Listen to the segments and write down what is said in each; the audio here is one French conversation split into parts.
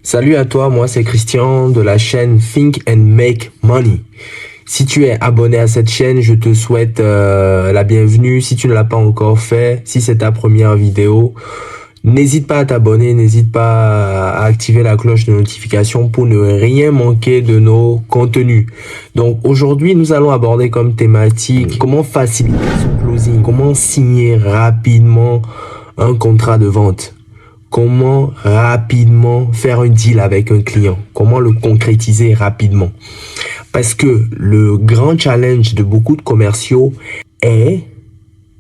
Salut à toi, moi c'est Christian de la chaîne Think and Make Money. Si tu es abonné à cette chaîne, je te souhaite la bienvenue. Si tu ne l'as pas encore fait, si c'est ta première vidéo, n'hésite pas à t'abonner, n'hésite pas à activer la cloche de notification pour ne rien manquer de nos contenus. Donc aujourd'hui, nous allons aborder comme thématique comment faciliter son closing, comment signer rapidement un contrat de vente. Comment rapidement faire un deal avec un client? Comment le concrétiser rapidement? Parce que le grand challenge de beaucoup de commerciaux est,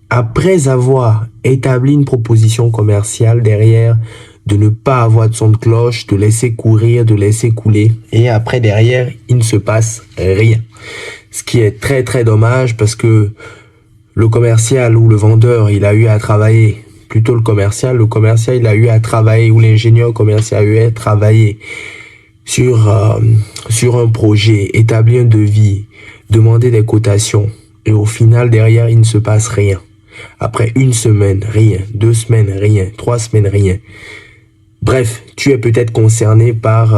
après avoir établi une proposition commerciale derrière, de ne pas avoir de son de cloche, de laisser courir, de laisser couler. Et après, derrière, il ne se passe rien. Ce qui est très, très dommage parce que le commercial ou le vendeur, il a eu à travailler. Plutôt le commercial il a eu à travailler, ou l'ingénieur commercial a eu à travailler sur un projet, établir un devis, demander des cotations. Et au final, derrière, il ne se passe rien. Après une semaine, rien. 2 semaines, rien. 3 semaines, rien. Bref, tu es peut-être concerné par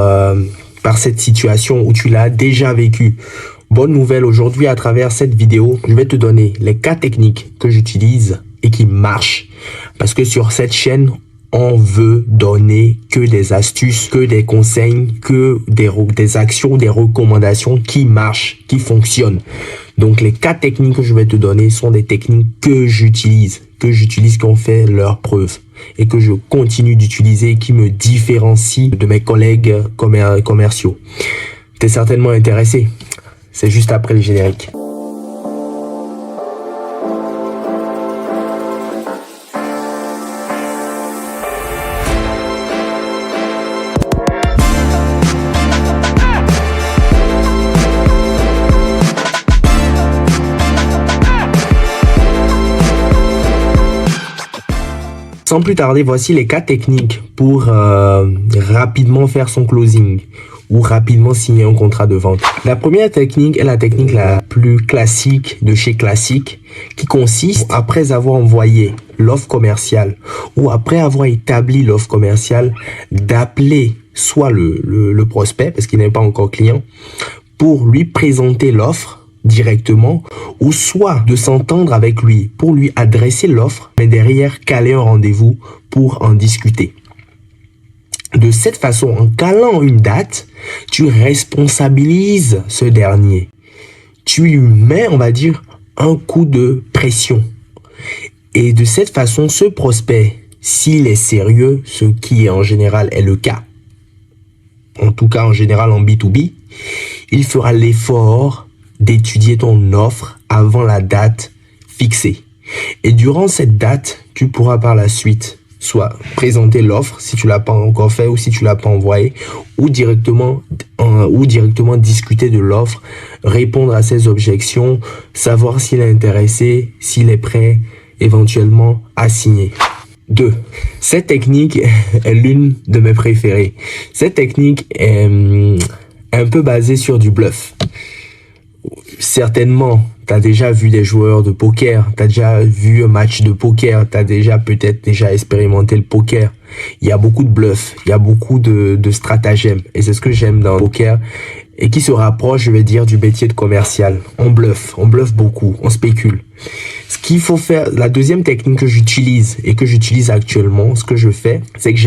cette situation où tu l'as déjà vécu. Bonne nouvelle, aujourd'hui, à travers cette vidéo, je vais te donner les 4 techniques que j'utilise et qui marchent. Parce que sur cette chaîne, on veut donner que des astuces, que des conseils, que des actions, des recommandations qui marchent, qui fonctionnent. Donc les 4 techniques que je vais te donner sont des techniques que j'utilise, qui ont fait leur preuve et que je continue d'utiliser, qui me différencient de mes collègues commerciaux. T'es certainement intéressé? C'est juste après le générique. Sans plus tarder, voici les 4 techniques pour rapidement faire son closing ou rapidement signer un contrat de vente. La première technique est la technique la plus classique de chez Classique, qui consiste, après avoir envoyé l'offre commerciale ou après avoir établi l'offre commerciale, d'appeler soit le prospect, parce qu'il n'est pas encore client, pour lui présenter l'offre directement, ou soit de s'entendre avec lui pour lui adresser l'offre, mais derrière caler un rendez-vous pour en discuter. De cette façon, en calant une date, tu responsabilises ce dernier. Tu lui mets, on va dire, un coup de pression. Et de cette façon, ce prospect, s'il est sérieux, ce qui en général est le cas, en tout cas en général en B2B, il fera l'effort d'étudier ton offre avant la date fixée. Et durant cette date, tu pourras par la suite soit présenter l'offre si tu l'as pas encore fait ou si tu l'as pas envoyé, ou directement discuter de l'offre, répondre à ses objections, savoir s'il est intéressé, s'il est prêt éventuellement à signer. 2. Cette technique est l'une de mes préférées. Cette technique est un peu basée sur du bluff. Certainement, tu as déjà vu des joueurs de poker, tu as déjà vu un match de poker, tu as peut-être déjà expérimenté le poker. Il y a beaucoup de bluff, il y a beaucoup de stratagèmes. Et c'est ce que j'aime dans le poker et qui se rapproche, je vais dire, du métier de commercial. On bluffe beaucoup, on spécule. Ce qu'il faut faire, la deuxième technique que j'utilise et que j'utilise actuellement, ce que je fais, c'est que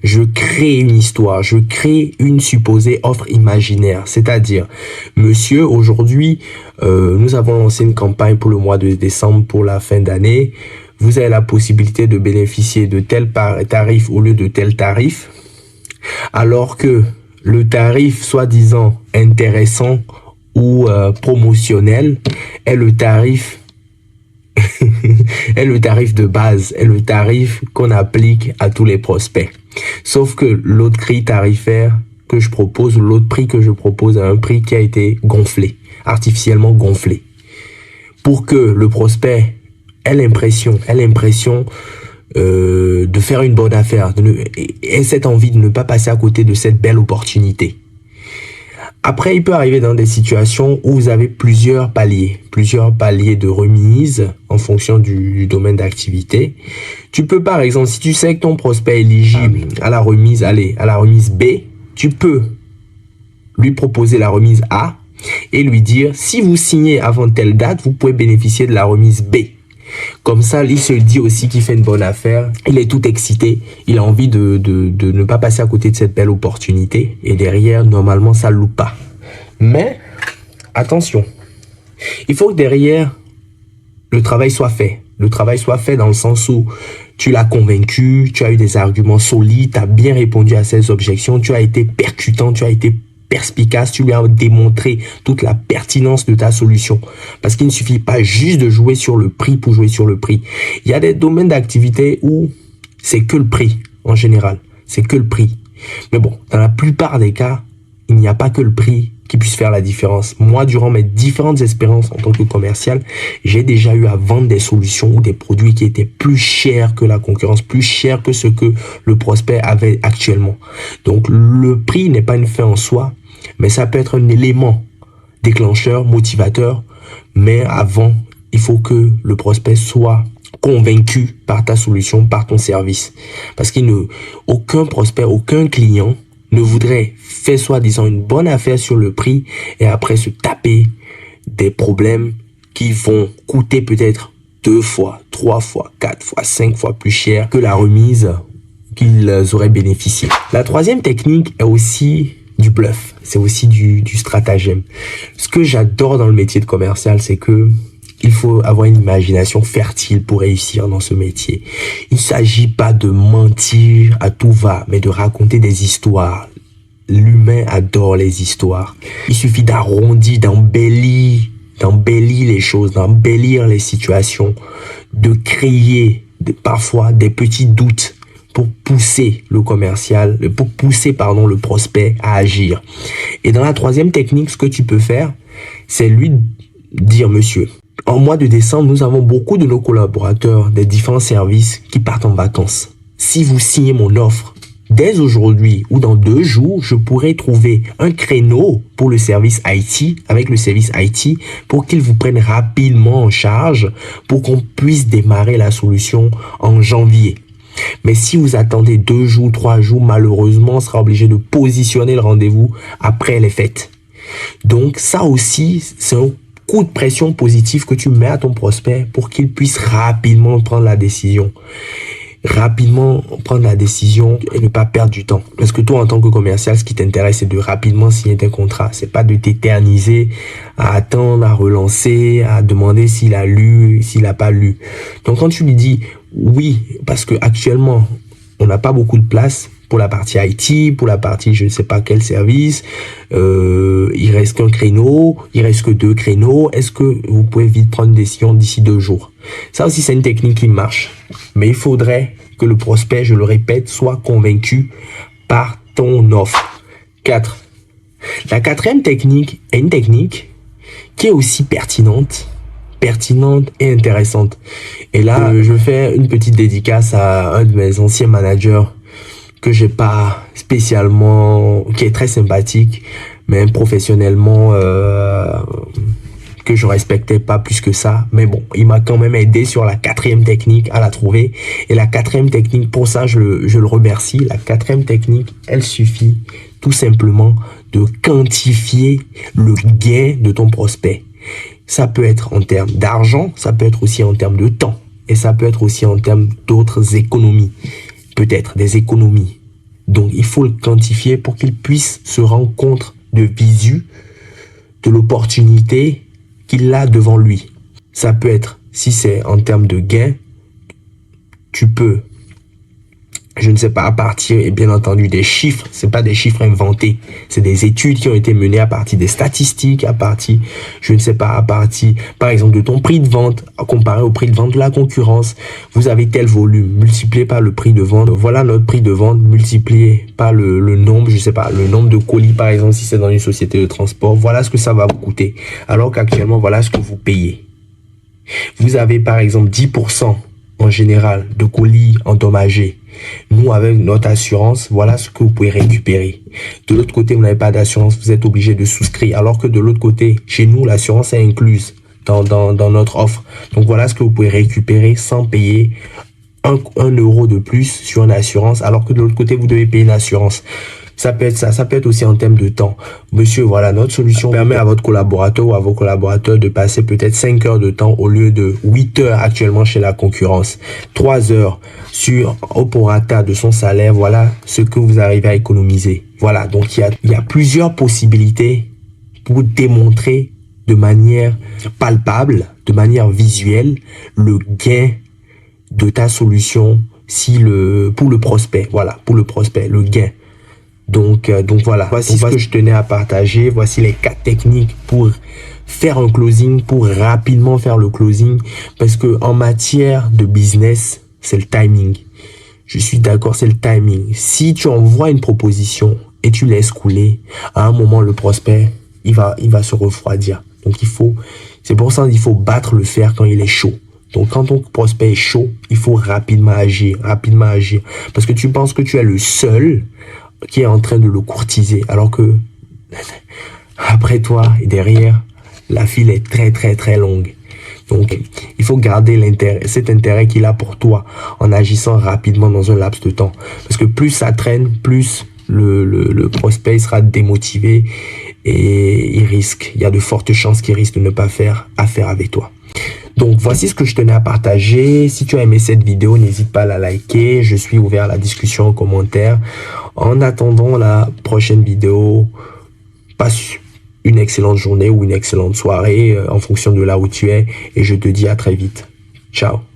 je crée une histoire, je crée une supposée offre imaginaire. C'est-à-dire, monsieur, aujourd'hui, nous avons lancé une campagne pour le mois de décembre, pour la fin d'année. Vous avez la possibilité de bénéficier de tel tarif au lieu de tel tarif. Alors que le tarif soi-disant intéressant ou promotionnel est le tarif est le tarif de base, est le tarif qu'on applique à tous les prospects. Sauf que l'autre grille tarifaire que je propose, l'autre prix que je propose, est un prix qui a été gonflé, artificiellement gonflé, pour que le prospect ait l'impression de faire une bonne affaire, ait cette envie de ne pas passer à côté de cette belle opportunité. Après, il peut arriver dans des situations où vous avez plusieurs paliers de remise en fonction du domaine d'activité. Tu peux, par exemple, si tu sais que ton prospect est éligible à la remise, à la remise B, tu peux lui proposer la remise A et lui dire, si vous signez avant telle date, vous pouvez bénéficier de la remise B. Comme ça, il se dit aussi qu'il fait une bonne affaire. Il est tout excité. Il a envie de ne pas passer à côté de cette belle opportunité. Et derrière, normalement, ça ne loupe pas. Mais, attention. Il faut que derrière, le travail soit fait. Le travail soit fait dans le sens où tu l'as convaincu, tu as eu des arguments solides, tu as bien répondu à ses objections, tu as été percutant, tu as été perspicace, tu lui as démontré toute la pertinence de ta solution. Parce qu'il ne suffit pas juste de jouer sur le prix pour jouer sur le prix. Il y a des domaines d'activité où c'est que le prix, en général. C'est que le prix. Mais bon, dans la plupart des cas, il n'y a pas que le prix qui puisse faire la différence. Moi, durant mes différentes expériences en tant que commercial, j'ai déjà eu à vendre des solutions ou des produits qui étaient plus chers que la concurrence, plus chers que ce que le prospect avait actuellement. Donc, le prix n'est pas une fin en soi, mais ça peut être un élément déclencheur, motivateur. Mais avant, il faut que le prospect soit convaincu par ta solution, par ton service. Parce aucun prospect, aucun client ne voudrait faire soi-disant une bonne affaire sur le prix et après se taper des problèmes qui vont coûter peut-être 2 fois, 3 fois, 4 fois, 5 fois plus cher que la remise qu'ils auraient bénéficié. La troisième technique est aussi du bluff, c'est aussi du stratagème. Ce que j'adore dans le métier de commercial, c'est que il faut avoir une imagination fertile pour réussir dans ce métier. Il ne s'agit pas de mentir à tout va, mais de raconter des histoires. L'humain adore les histoires. Il suffit d'arrondir, d'embellir les choses, d'embellir les situations, de créer parfois des petits doutes pour pousser le le prospect à agir. Et dans la troisième technique, ce que tu peux faire, c'est lui dire, monsieur, en mois de décembre, nous avons beaucoup de nos collaborateurs des différents services qui partent en vacances. Si vous signez mon offre, dès aujourd'hui ou dans 2 jours, je pourrai trouver un créneau pour le service IT, avec le service IT, pour qu'ils vous prennent rapidement en charge, pour qu'on puisse démarrer la solution en janvier. Mais si vous attendez 2 jours, 3 jours, malheureusement, on sera obligé de positionner le rendez-vous après les fêtes. Donc ça aussi, c'est un coup de pression positif que tu mets à ton prospect pour qu'il puisse rapidement prendre la décision. Rapidement prendre la décision et ne pas perdre du temps. Parce que toi, en tant que commercial, ce qui t'intéresse, c'est de rapidement signer tes contrats. C'est pas de t'éterniser, à attendre, à relancer, à demander s'il a lu, s'il a pas lu. Donc, quand tu lui dis oui, parce que actuellement, on n'a pas beaucoup de place pour la partie IT, pour la partie je ne sais pas quel service, il reste qu'un créneau, il reste que 2 créneaux, est-ce que vous pouvez vite prendre une décision d'ici 2 jours? Ça aussi, c'est une technique qui marche. Mais il faudrait que le prospect, je le répète, soit convaincu par ton offre. 4. La 4e technique est une technique qui est aussi pertinente et intéressante. Et là, je fais une petite dédicace à un de mes anciens managers que j'ai pas spécialement, qui est très sympathique, mais professionnellement, que je respectais pas plus que ça. Mais bon, il m'a quand même aidé sur la 4e technique à la trouver. Et la 4e technique, pour ça, je le remercie. La 4e technique, elle suffit tout simplement de quantifier le gain de ton prospect. Ça peut être en termes d'argent, ça peut être aussi en termes de temps. Et ça peut être aussi en termes d'autres économies. Peut-être des économies. Donc, il faut le quantifier pour qu'il puisse se rendre compte de visu, de l'opportunité qu'il a devant lui. Ça peut être, si c'est en termes de gain, tu peux, je ne sais pas, à partir, et bien entendu, des chiffres. C'est pas des chiffres inventés. C'est des études qui ont été menées à partir des statistiques, à partir, je ne sais pas, à partir, par exemple, de ton prix de vente, comparé au prix de vente de la concurrence. Vous avez tel volume, multiplié par le prix de vente. Voilà notre prix de vente, multiplié par le nombre, je sais pas, le nombre de colis, par exemple, si c'est dans une société de transport. Voilà ce que ça va vous coûter. Alors qu'actuellement, voilà ce que vous payez. Vous avez, par exemple, 10% en général de colis endommagés Nous, avec notre assurance, voilà ce que vous pouvez récupérer. De l'autre côté, vous n'avez pas d'assurance, vous êtes obligé de souscrire. Alors que de l'autre côté, chez nous, l'assurance est incluse dans notre offre. Donc voilà ce que vous pouvez récupérer sans payer un euro de plus sur une assurance, alors que de l'autre côté, vous devez payer une assurance. Ça peut être ça, ça peut être aussi en termes de temps. Monsieur, voilà, notre solution permet à votre collaborateur ou à vos collaborateurs de passer peut-être 5 heures de temps au lieu de 8 heures actuellement chez la concurrence. 3 heures au prorata de son salaire, voilà ce que vous arrivez à économiser. Voilà, donc il y a plusieurs possibilités pour démontrer de manière palpable, de manière visuelle, le gain de ta solution pour le prospect. Voilà, pour le prospect, le gain. Donc voilà, voici ce que je tenais à partager. Voici les 4 techniques pour faire un closing, pour rapidement faire le closing. Parce que en matière de business, c'est le timing. Je suis d'accord, c'est le timing. Si tu envoies une proposition et tu laisses couler, à un moment, le prospect, il va se refroidir. Donc c'est pour ça qu'il faut battre le fer quand il est chaud. Donc, quand ton prospect est chaud, il faut rapidement agir. Parce que tu penses que tu es le seul qui est en train de le courtiser, alors que après toi et derrière, la file est très très très longue. Donc, il faut garder cet intérêt qu'il a pour toi en agissant rapidement dans un laps de temps. Parce que plus ça traîne, plus le prospect sera démotivé et il y a de fortes chances qu'il risque de ne pas faire affaire avec toi. Donc, voici ce que je tenais à partager. Si tu as aimé cette vidéo, n'hésite pas à la liker. Je suis ouvert à la discussion en commentaire. En attendant la prochaine vidéo, passe une excellente journée ou une excellente soirée en fonction de là où tu es. Et je te dis à très vite. Ciao.